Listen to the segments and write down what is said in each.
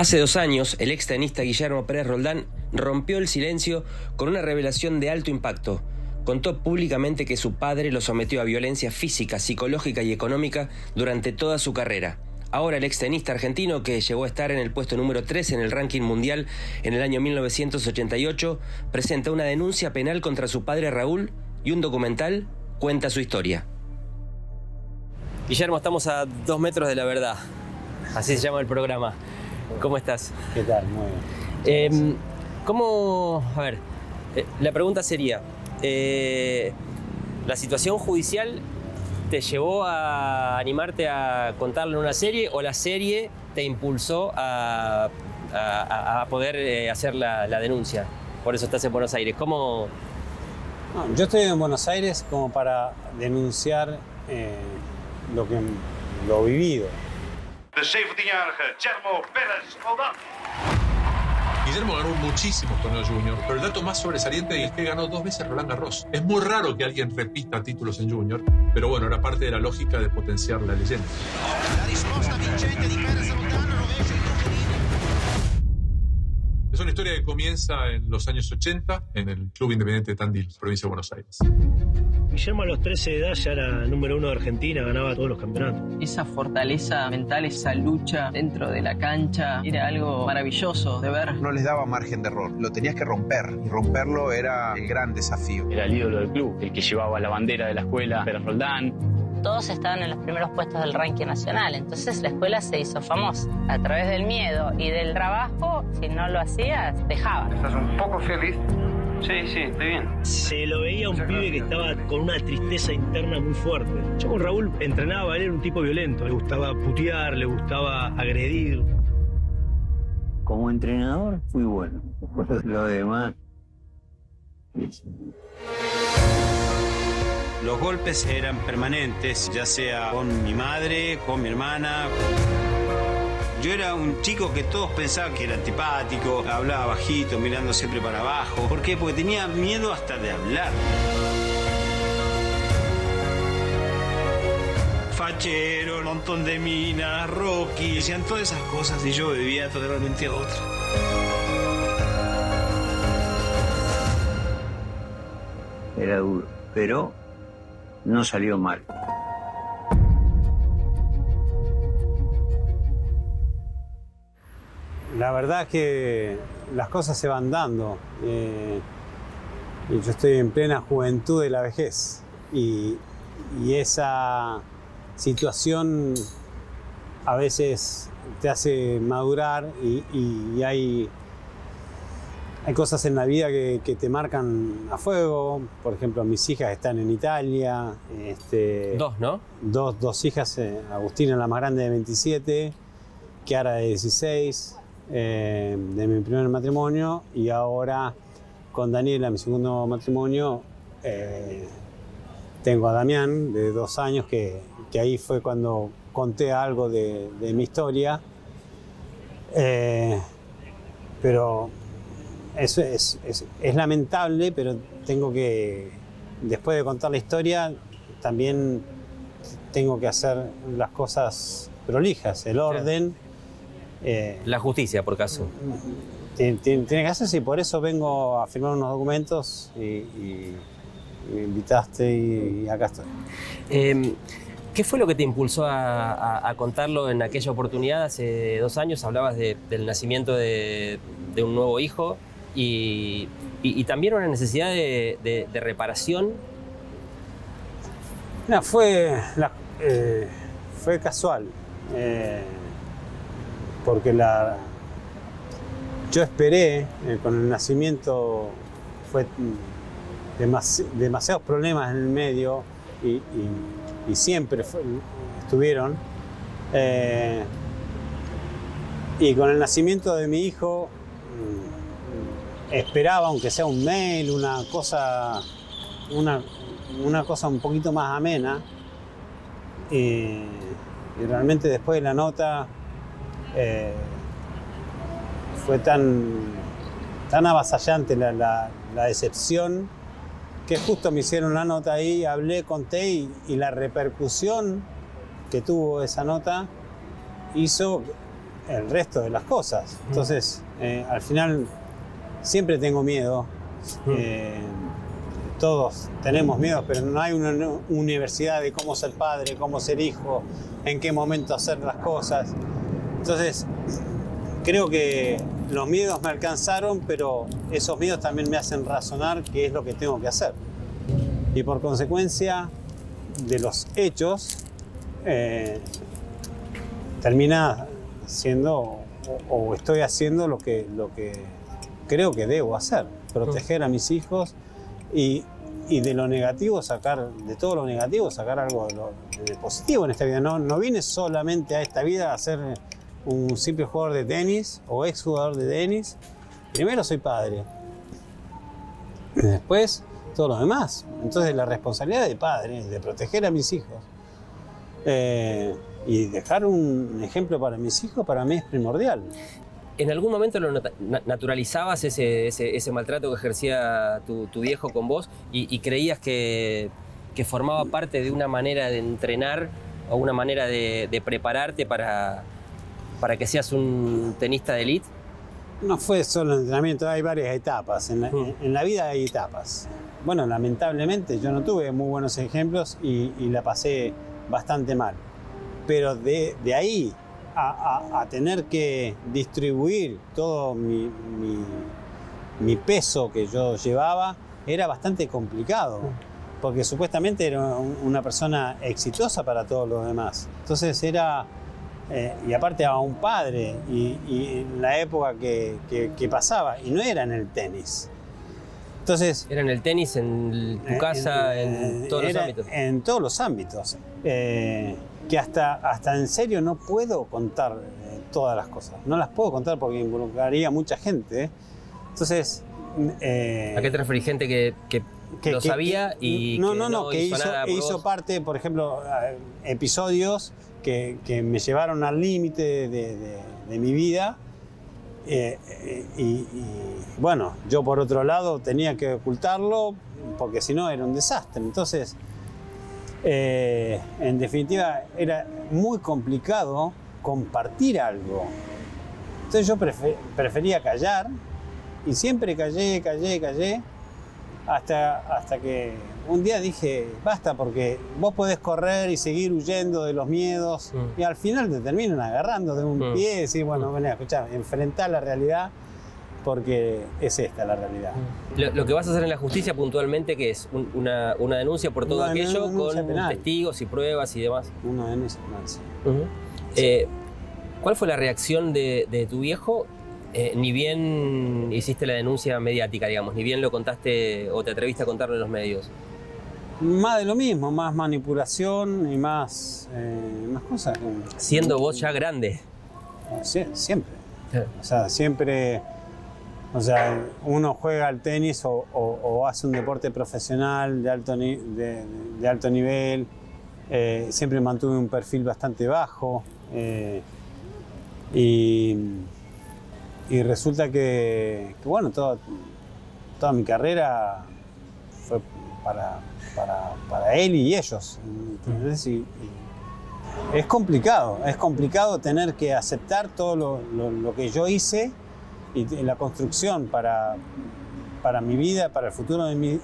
Hace 2 años, el ex tenista Guillermo Pérez Roldán rompió el silencio con una revelación de alto impacto. Contó públicamente que su padre lo sometió a violencia física, psicológica y económica durante toda su carrera. Ahora el ex tenista argentino, que llegó a estar en el puesto número 3 en el ranking mundial en el año 1988, presenta una denuncia penal contra su padre Raúl y un documental cuenta su historia. Guillermo, estamos a 2 metros de la verdad. Así se llama el programa. ¿Cómo estás? ¿Qué tal? Muy bien. ¿Cómo...? A ver, la pregunta sería, ¿la situación judicial te llevó a animarte a contarlo en una serie o la serie te impulsó a poder hacer la denuncia? Por eso estás en Buenos Aires. ¿Cómo...? No, yo estoy en Buenos Aires como para denunciar lo vivido. De 17-jarige Guillermo Pérez Roldán. Guillermo ganó muchísimos torneos junior, pero el dato más sobresaliente es que ganó 2 veces Roland Garros. Es muy raro que alguien repita títulos en junior, pero bueno, era parte de la lógica de potenciar la leyenda. La risposta vincente di Pérez Roldán rovescia il toccolino. Es una historia que comienza en los años 80 en el Club Independiente de Tandil, provincia de Buenos Aires. Guillermo a los 13 de edad ya era número 1 de Argentina, ganaba todos los campeonatos. Esa fortaleza mental, esa lucha dentro de la cancha, era algo maravilloso de ver. No les daba margen de error, lo tenías que romper, y romperlo era el gran desafío. Era el ídolo del club, el que llevaba la bandera de la escuela, Pérez Roldán. Todos estaban en los primeros puestos del ranking nacional, entonces la escuela se hizo famosa. A través del miedo y del trabajo, si no lo hacías, dejabas. ¿Estás un poco feliz? Sí, estoy bien. Se lo veía un pibe que estaba con una tristeza interna muy fuerte. Yo con Raúl entrenaba, él era un tipo violento, le gustaba putear, le gustaba agredir. Como entrenador fui bueno, por lo demás. Los golpes eran permanentes, ya sea con mi madre, con mi hermana. Yo era un chico que todos pensaban que era antipático, hablaba bajito, mirando siempre para abajo. ¿Por qué? Porque tenía miedo hasta de hablar. Fachero, un montón de minas, Rocky, decían todas esas cosas y yo vivía totalmente otra. Era duro, pero no salió mal. La verdad es que las cosas se van dando. Y yo estoy en plena juventud de la vejez. Y esa situación a veces te hace madurar y hay cosas en la vida que te marcan a fuego. Por ejemplo, mis hijas están en Italia. 2, ¿no? Dos hijas, Agustina, la más grande, de 27, Chiara, de 16, de mi primer matrimonio, y ahora con Daniela, mi segundo matrimonio, tengo a Damián, de 2 años, que ahí fue cuando conté algo de mi historia. Pero eso es lamentable, pero tengo que, después de contar la historia, también tengo que hacer las cosas prolijas, el orden. La justicia, por caso. Tiene que hacerse, y por eso vengo a firmar unos documentos y me invitaste y acá estoy. ¿Qué fue lo que te impulsó a contarlo en aquella oportunidad? Hace 2 años hablabas del nacimiento de un nuevo hijo y también una necesidad de reparación. No, fue casual, porque yo esperé, con el nacimiento fue demasiados problemas en el medio y siempre estuvieron. Y con el nacimiento de mi hijo esperaba, aunque sea un mail, una cosa un poquito más amena. Y realmente después de la nota fue tan avasallante la decepción, que justo me hicieron la nota ahí, hablé, conté, y la repercusión que tuvo esa nota hizo el resto de las cosas. Entonces, al final, siempre tengo miedo. Todos tenemos miedo, pero no hay una universidad de cómo ser padre, cómo ser hijo, en qué momento hacer las cosas. Entonces, creo que los miedos me alcanzaron, pero esos miedos también me hacen razonar qué es lo que tengo que hacer. Y por consecuencia de los hechos, termina siendo o estoy haciendo lo que creo que debo hacer, proteger a mis hijos y de lo negativo de todo lo negativo sacar algo de positivo en esta vida. No vine solamente a esta vida a ser un simple jugador de tenis o exjugador de tenis. Primero soy padre, y después todo lo demás. Entonces la responsabilidad de padre es de proteger a mis hijos y dejar un ejemplo para mis hijos, para mí es primordial. ¿En algún momento lo naturalizabas ese maltrato que ejercía tu viejo con vos y creías que formaba parte de una manera de entrenar o una manera de prepararte para que seas un tenista de élite? No fue solo entrenamiento, hay varias etapas. En la vida hay etapas. Bueno, lamentablemente yo no tuve muy buenos ejemplos y la pasé bastante mal. Pero de ahí a tener que distribuir todo mi peso que yo llevaba era bastante complicado, porque supuestamente era una persona exitosa para todos los demás. Entonces era, y aparte a un padre, y en la época que pasaba, y no era en el tenis. Entonces, ¿era en el tenis, en tu casa, en todos los ámbitos? En todos los ámbitos. Que hasta en serio no puedo contar todas las cosas. No las puedo contar porque involucraría a mucha gente. Entonces... ¿A qué te referís? Gente que lo sabía y que hizo parte, por ejemplo, episodios que me llevaron al límite de mi vida. Y bueno, yo por otro lado tenía que ocultarlo porque si no era un desastre. Entonces, en definitiva, era muy complicado compartir algo. Entonces yo prefería callar y siempre callé hasta que un día dije, basta, porque vos podés correr y seguir huyendo de los miedos y al final te terminan agarrando de un pie y decir, bueno, vení, escuchá, enfrentá la realidad porque es esta la realidad. Lo que vas a hacer en la justicia puntualmente, ¿qué es? ¿Una denuncia por todo aquello con testigos y pruebas y demás? Una denuncia penal, sí. Sí. ¿Cuál fue la reacción de tu viejo? Ni bien hiciste la denuncia mediática, digamos, ni bien lo contaste o te atreviste a contarlo en los medios. Más de lo mismo, más manipulación y más cosas. Siendo vos ya grande. Siempre. O sea, siempre. O sea, uno juega al tenis o hace un deporte profesional de alto nivel. Siempre mantuve un perfil bastante bajo. Y resulta que bueno, toda mi carrera fue para él y ellos. ¿Entendés? Y es complicado tener que aceptar todo lo que yo hice y la construcción para mi vida, para el futuro de mi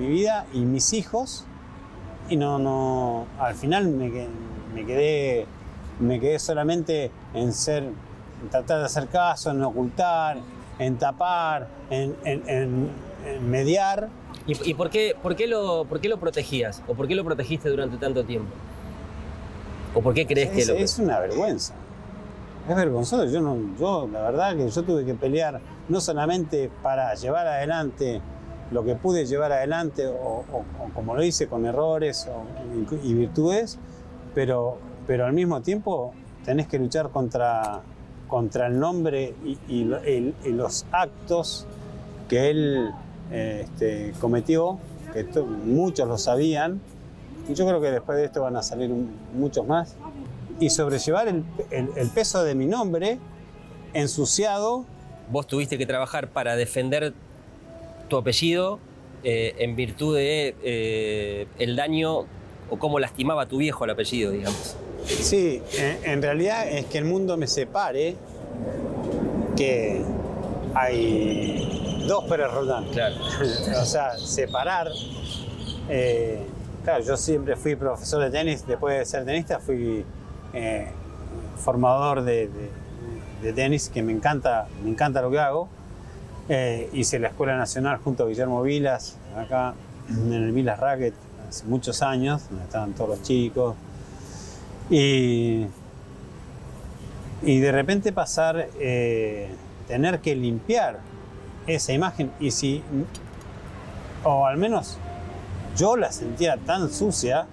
vida y mis hijos. Y no al final me quedé solamente en tratar de hacer caso, en ocultar, en tapar, en mediar. ¿Y por qué lo protegías? ¿O por qué lo protegiste durante tanto tiempo? ¿O por qué crees que lo...? Es una vergüenza. Es vergonzoso. Yo la verdad que yo tuve que pelear no solamente para llevar adelante lo que pude llevar adelante o como lo hice con errores y virtudes, pero al mismo tiempo tenés que luchar contra el nombre y los actos que él cometió, que muchos lo sabían, y yo creo que después de esto van a salir muchos más, y sobrellevar el peso de mi nombre ensuciado. Vos tuviste que trabajar para defender tu apellido en virtud de el daño o cómo lastimaba a tu viejo el apellido, digamos. Sí, en realidad es que el mundo me separe, que hay dos Pérez Roldán. Claro. O sea, separar. Claro, yo siempre fui profesor de tenis, después de ser tenista fui formador de tenis, que me encanta lo que hago. Hice la Escuela Nacional junto a Guillermo Vilas, acá en el Vilas Racket, hace muchos años, donde estaban todos los chicos. Y de repente pasar, tener que limpiar esa imagen, o al menos yo la sentía tan sucia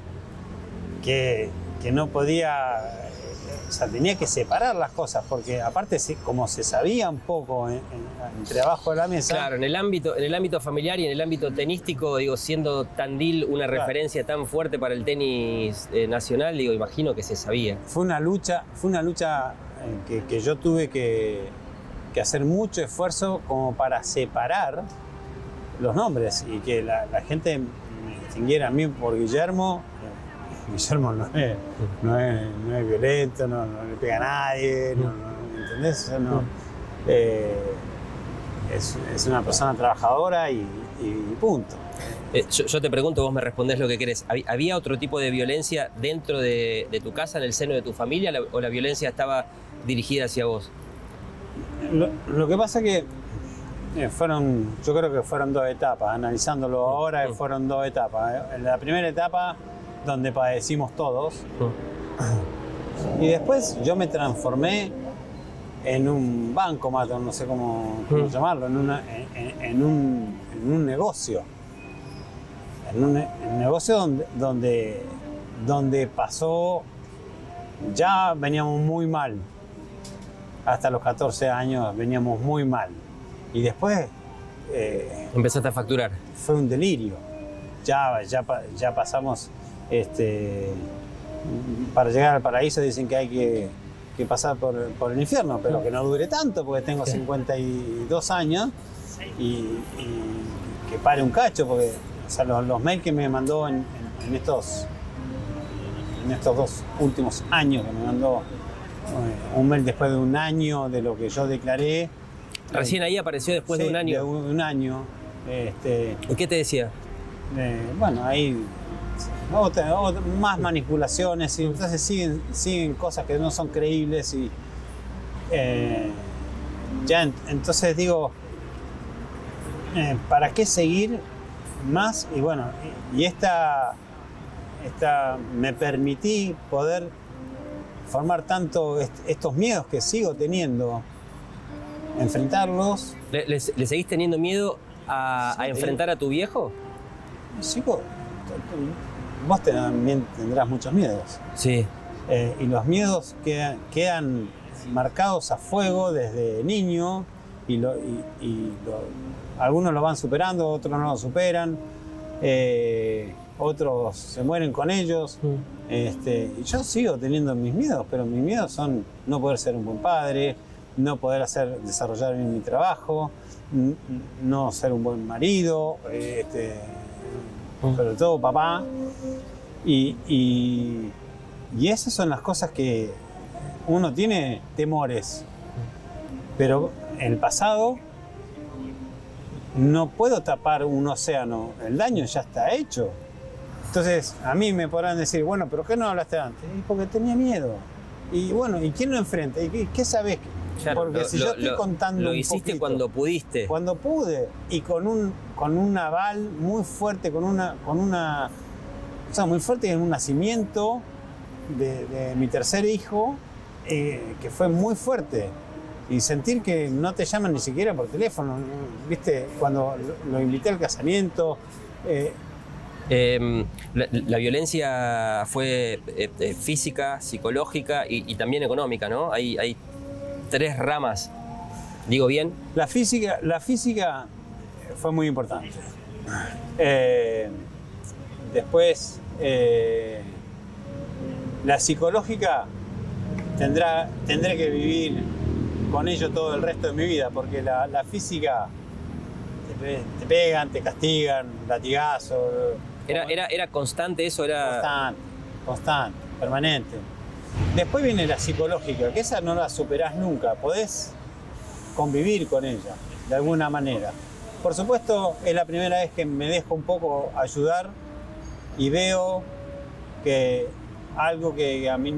que no podía, o sea, tenía que separar las cosas, porque aparte como se sabía un poco entre abajo de la mesa. Claro, en el ámbito familiar y en el ámbito tenístico, digo, siendo Tandil una referencia tan fuerte para el tenis nacional, digo, imagino que se sabía. Fue una lucha que yo tuve que hacer mucho esfuerzo como para separar los nombres y que la gente me distinguiera a mí por Guillermo. Guillermo no es violento, no le pega a nadie, ¿entendés? O sea, es una persona trabajadora y punto. Yo te pregunto, vos me respondés lo que querés. ¿Había otro tipo de violencia dentro de tu casa, en el seno de tu familia, o la violencia estaba dirigida hacia vos? Lo que pasa que yo creo que fueron dos etapas. Analizándolo ahora, fueron dos etapas. En la primera etapa, donde padecimos todos. Y después yo me transformé en un bancomat, no sé cómo llamarlo, en un negocio. En un negocio donde pasó, ya veníamos muy mal. Hasta los 14 años veníamos muy mal. Y después... empezaste a facturar. Fue un delirio. Ya pasamos... para llegar al paraíso dicen que hay que pasar por el infierno, pero que no dure tanto, porque tengo 52 años y que pare un cacho, porque o sea, los mails que me mandó en estos 2 últimos años, que me mandó un mail después de un año de lo que yo declaré. Recién ahí apareció después de un año. De un año. ¿Y qué te decía? Bueno, ahí más manipulaciones, y entonces siguen cosas que no son creíbles y entonces digo, ¿para qué seguir más? Y bueno, y esta me permití poder formar tanto estos miedos que sigo teniendo, enfrentarlos. ¿Le seguís teniendo miedo a enfrentar a tu viejo? Sigo. Vos también tendrás muchos miedos. Sí. Y los miedos quedan marcados a fuego desde niño algunos lo van superando, otros no lo superan, otros se mueren con ellos. Y yo sigo teniendo mis miedos, pero mis miedos son no poder ser un buen padre, no poder desarrollar bien mi trabajo, no ser un buen marido, sobre todo papá. Y esas son las cosas que uno tiene temores, pero el pasado no puedo tapar un océano, el daño ya está hecho. Entonces a mí me podrán decir, bueno, pero ¿qué no hablaste antes? Y porque tenía miedo. Y bueno, ¿y quién lo enfrenta? ¿Y qué sabés? Claro, porque si yo estoy contando lo un hiciste poquito, cuando pudiste. Cuando pude, y con un aval muy fuerte, o sea, muy fuerte en un nacimiento de mi tercer hijo, que fue muy fuerte. Y sentir que no te llaman ni siquiera por teléfono, ¿viste? Cuando lo invité al casamiento. La violencia fue física, psicológica y también económica, ¿no? Hay 3 ramas. ¿Digo bien? La física fue muy importante. Después, la psicológica tendré que vivir con ello todo el resto de mi vida, porque la física te pegan, te castigan, latigazos. ¿Era constante eso? Constante, permanente. Después viene la psicológica, que esa no la superás nunca, podés convivir con ella de alguna manera. Por supuesto, es la primera vez que me dejo un poco ayudar y veo que algo que a mí,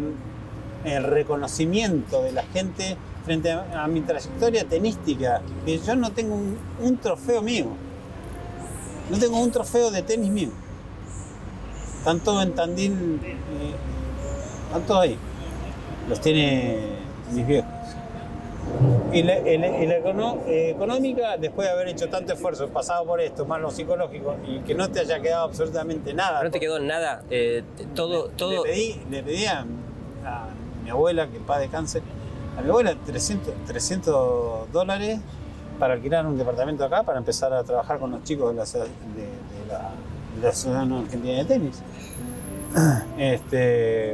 el reconocimiento de la gente frente a mi trayectoria tenística, que yo no tengo un trofeo mío, no tengo un trofeo de tenis mío. Están todos en Tandil, están todos ahí, los tiene mis viejos. Y la económica, después de haber hecho tanto esfuerzo, pasado por esto, más lo psicológico, y que no te haya quedado absolutamente nada. ¿No te quedó nada? Todo. Le pedí a mi abuela, que en paz descanse, a mi abuela $300 para alquilar un departamento acá, para empezar a trabajar con los chicos de la Ciudadana Argentina de Tenis,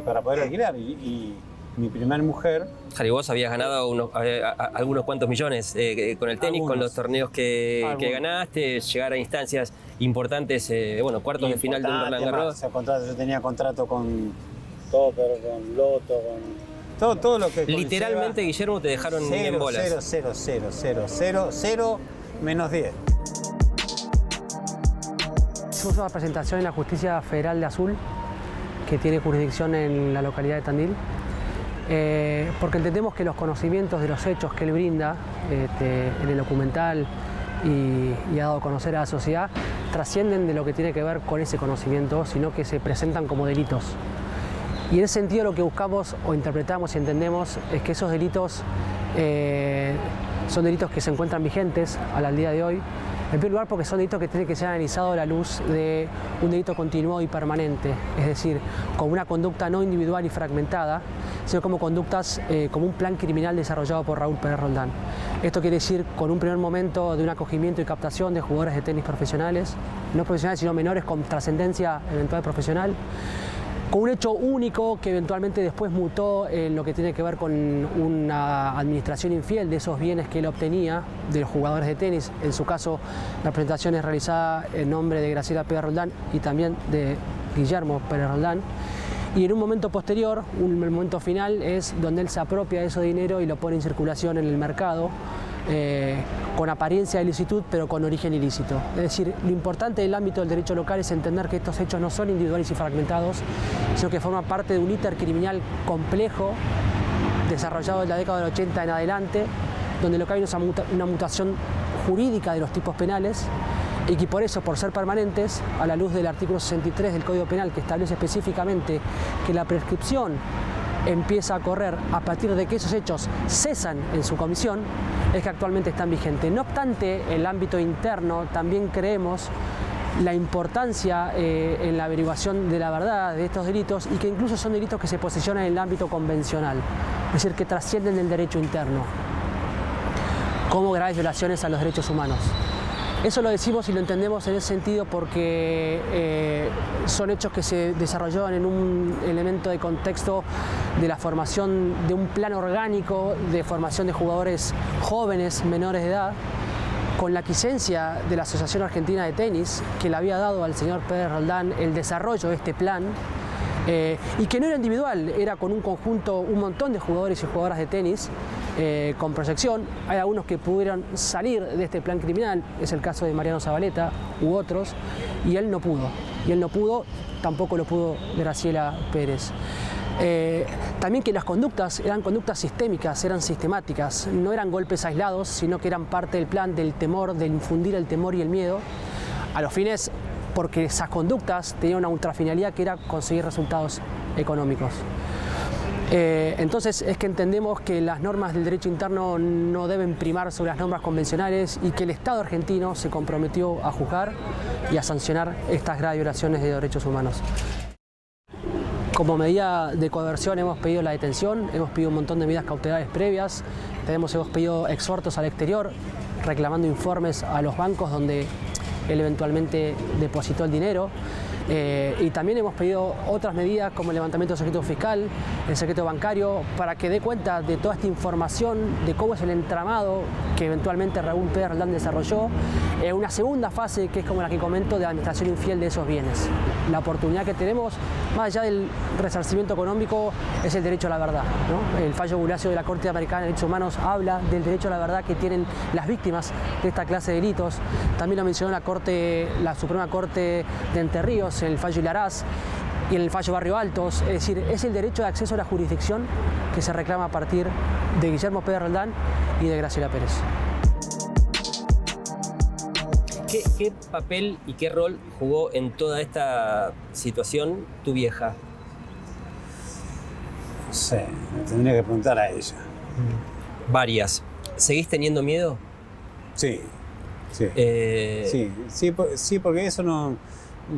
para poder alquilar. Y mi primer mujer... Jari, vos habías ganado algunos cuantos millones con el tenis, con los torneos que ganaste, llegar a instancias importantes, cuartos de final de un Roland Garros. Yo tenía contrato con Topper, con Lotto, con todo lo que... Literalmente, Guillermo, te dejaron en bolas. 0, menos 10. Hicimos una presentación en la Justicia Federal de Azul, que tiene jurisdicción en la localidad de Tandil, porque entendemos que los conocimientos de los hechos que él brinda en el documental y ha dado a conocer a la sociedad trascienden de lo que tiene que ver con ese conocimiento, sino que se presentan como delitos. Y en ese sentido lo que buscamos o interpretamos y entendemos es que esos delitos son delitos que se encuentran vigentes al día de hoy. En primer lugar, porque son delitos que tienen que ser analizados a la luz de un delito continuado y permanente, es decir, como una conducta no individual y fragmentada, sino como conductas, como un plan criminal desarrollado por Raúl Pérez Roldán. Esto quiere decir con un primer momento de un acogimiento y captación de jugadores de tenis profesionales, no profesionales sino menores con trascendencia eventual profesional, con un hecho único que eventualmente después mutó en lo que tiene que ver con una administración infiel de esos bienes que él obtenía de los jugadores de tenis. En su caso, la presentación es realizada en nombre de Graciela Pérez Roldán y también de Guillermo Pérez Roldán. Y en un momento posterior, un momento final, es donde él se apropia de ese dinero y lo pone en circulación en el mercado, con apariencia de ilicitud, pero con origen ilícito. Es decir, lo importante del ámbito del derecho local es entender que estos hechos no son individuales y fragmentados, sino que forman parte de un íter criminal complejo, desarrollado en la década del 80 en adelante, donde lo que hay es una mutación jurídica de los tipos penales, y que por eso, por ser permanentes, a la luz del artículo 63 del Código Penal, que establece específicamente que la prescripción empieza a correr a partir de que esos hechos cesan en su comisión, es que actualmente están vigentes. No obstante, en el ámbito interno también creemos la importancia en la averiguación de la verdad de estos delitos, y que incluso son delitos que se posicionan en el ámbito convencional, es decir, que trascienden el derecho interno, como graves violaciones a los derechos humanos. Eso lo decimos y lo entendemos en ese sentido porque son hechos que se desarrollaron en un elemento de contexto de la formación de un plan orgánico de formación de jugadores jóvenes, menores de edad, con la quiescencia de la Asociación Argentina de Tenis, que le había dado al señor Pérez Roldán el desarrollo de este plan, y que no era individual, era con un conjunto, un montón de jugadores y jugadoras de tenis con proyección. Hay algunos que pudieron salir de este plan criminal, es el caso de Mariano Zabaleta u otros, y él no pudo. Y él no pudo, tampoco lo pudo Graciela Pérez. También que las conductas eran conductas sistémicas, eran sistemáticas, no eran golpes aislados, sino que eran parte del plan del temor, de infundir el temor y el miedo, a los fines porque esas conductas tenían una ultrafinalidad que era conseguir resultados económicos. Entonces es que entendemos que las normas del derecho interno no deben primar sobre las normas convencionales y que el Estado argentino se comprometió a juzgar y a sancionar estas graves violaciones de derechos humanos. Como medida de coerción hemos pedido la detención, hemos pedido un montón de medidas cautelares previas, hemos pedido exhortos al exterior, reclamando informes a los bancos donde él eventualmente depositó el dinero, y también hemos pedido otras medidas como el levantamiento del secreto fiscal, el secreto bancario, para que dé cuenta de toda esta información, de cómo es el entramado que eventualmente Raúl Pérez Roldán desarrolló Una segunda fase, que es como la que comento, de administración infiel de esos bienes. La oportunidad que tenemos, más allá del resarcimiento económico, es el derecho a la verdad, ¿no? El fallo Bulacio de la Corte Americana de Derechos Humanos habla del derecho a la verdad que tienen las víctimas de esta clase de delitos. También lo mencionó la Suprema Corte de Entre Ríos, el fallo Hilarás, y en el fallo Barrio Altos. Es decir, es el derecho de acceso a la jurisdicción que se reclama a partir de Guillermo Pérez Roldán y de Graciela Pérez. ¿Qué papel y qué rol jugó en toda esta situación tu vieja? No sé, tendría que preguntar a ella. Varias. ¿Seguís teniendo miedo? Sí. Sí, porque eso no...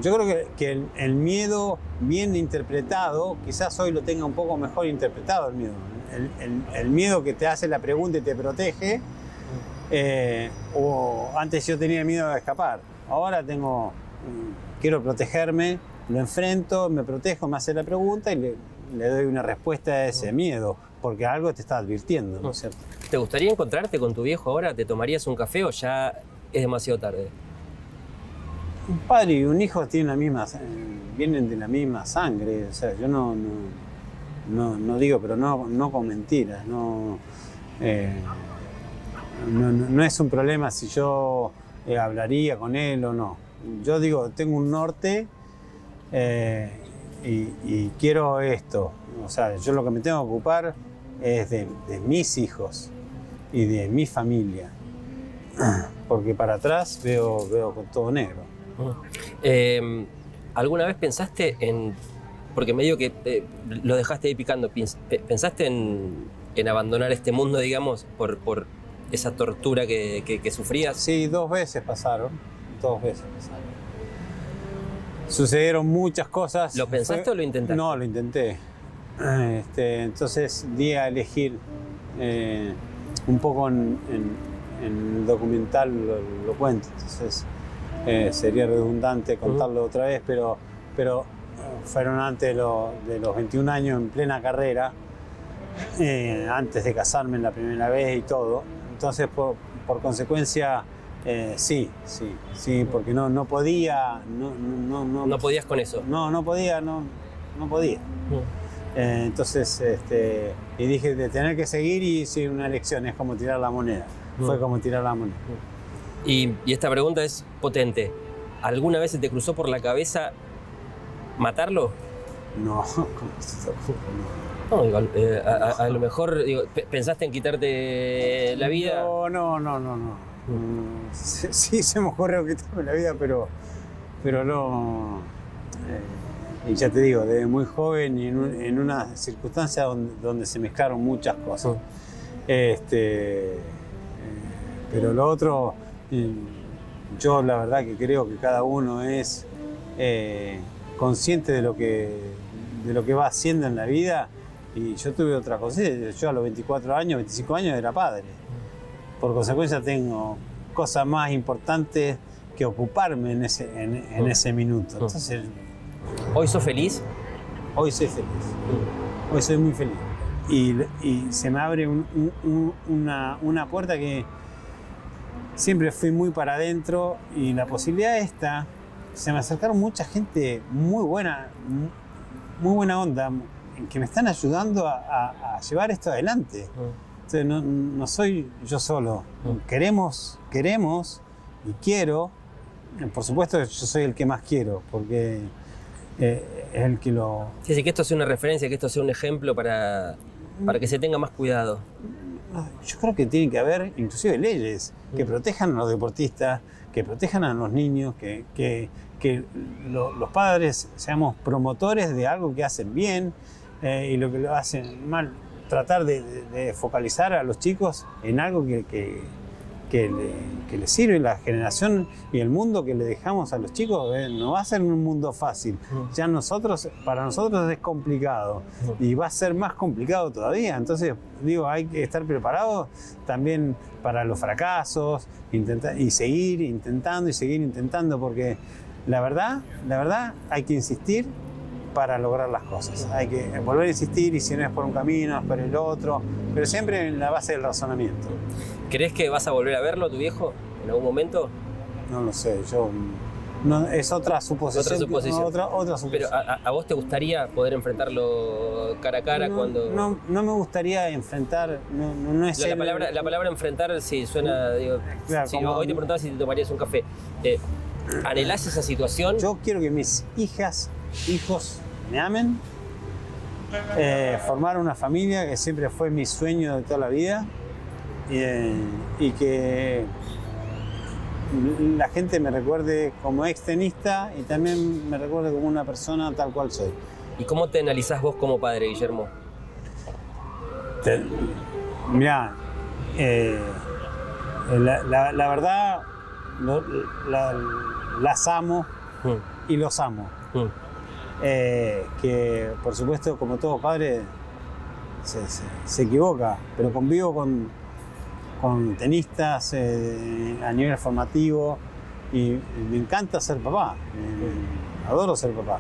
Yo creo que el miedo bien interpretado, quizás hoy lo tenga un poco mejor interpretado el miedo. El miedo que te hace la pregunta y te protege, o antes yo tenía miedo de escapar. Ahora quiero protegerme, lo enfrento, me protejo, me hace la pregunta y le doy una respuesta a ese miedo, porque algo te está advirtiendo, ¿no es cierto? ¿Te gustaría encontrarte con tu viejo ahora? ¿Te tomarías un café o ya es demasiado tarde? Un padre y un hijo vienen de la misma sangre. O sea, yo no digo, pero no con mentiras. No es un problema si yo hablaría con él o no. Yo digo, tengo un norte y quiero esto. O sea, yo lo que me tengo que ocupar es de mis hijos y de mi familia. Porque para atrás veo con todo negro. ¿Alguna vez pensaste en, porque medio que lo dejaste ahí picando, pensaste en abandonar este mundo, digamos, por esa tortura que sufrías? Sí, 2 veces pasaron. Sucedieron muchas cosas. ¿Lo pensaste o lo intentaste? No, lo intenté. Entonces di a elegir, un poco en el documental lo cuento, entonces sería redundante contarlo otra vez, pero fueron antes de los 21 años, en plena carrera, antes de casarme la primera vez y todo. Entonces, por consecuencia, sí, porque no podía. ¿No podías con eso? No podía. Entonces, y dije, de tener que seguir y hice una elección, es como tirar la moneda. Fue como tirar la moneda. Y esta pregunta es potente. ¿Alguna vez se te cruzó por la cabeza matarlo? No, no, igual, a lo mejor pensaste en quitarte la vida. No. Sí se me ocurrió quitarme la vida, pero no. Y ya te digo, desde muy joven y en una circunstancia donde se mezclaron muchas cosas. Pero lo otro, yo la verdad que creo que cada uno es consciente de lo que va haciendo en la vida, y yo tuve otra cosa. Yo a los 24 años, 25 años era padre. Por consecuencia tengo cosas más importantes que ocuparme en ese minuto. Entonces, ¿hoy sos feliz? Hoy soy feliz. Hoy soy muy feliz. Y se me abre una puerta que siempre fui muy para adentro, y la posibilidad se me acercaron mucha gente muy buena onda, que me están ayudando a llevar esto adelante. Entonces, no soy yo solo. Queremos y quiero. Por supuesto, yo soy el que más quiero, porque es el que lo... Sí, que esto sea una referencia, que esto sea un ejemplo para que se tenga más cuidado. Yo creo que tiene que haber inclusive leyes que protejan a los deportistas, que protejan a los niños, que los padres seamos promotores de algo que hacen bien, y lo que lo hacen mal, tratar de focalizar a los chicos en algo que les sirve. La generación y el mundo que le dejamos a los chicos no va a ser un mundo fácil. Ya para nosotros es complicado, y va a ser más complicado todavía. Entonces, digo, hay que estar preparados también para los fracasos, y seguir intentando, porque la verdad hay que insistir para lograr las cosas. Hay que volver a insistir, y si no es por un camino, es por el otro, pero siempre en la base del razonamiento. ¿Crees que vas a volver a verlo, tu viejo, en algún momento? No lo sé, yo... No, es otra suposición. Otra suposición. Otra suposición. Pero ¿a vos te gustaría poder enfrentarlo cara a cara cuando...? No me gustaría enfrentar, no es la palabra enfrentar, sí, suena... Digo, claro, sí, como, hoy te preguntaba si te tomarías un café. ¿Anhelás esa situación? Yo quiero que mis hijos me amen, formar una familia, que siempre fue mi sueño de toda la vida, y que la gente me recuerde como extenista y también me recuerde como una persona tal cual soy. ¿Y cómo te analizás vos como padre, Guillermo? Mirá, la verdad las amo y los amo. Que por supuesto, como todo padre, se equivoca, pero convivo con tenistas a nivel formativo y me encanta ser papá, adoro ser papá.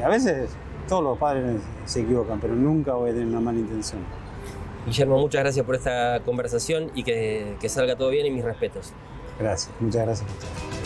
A veces todos los padres se equivocan, pero nunca voy a tener una mala intención. Guillermo, muchas gracias por esta conversación y que salga todo bien y mis respetos. Gracias, muchas gracias por todo.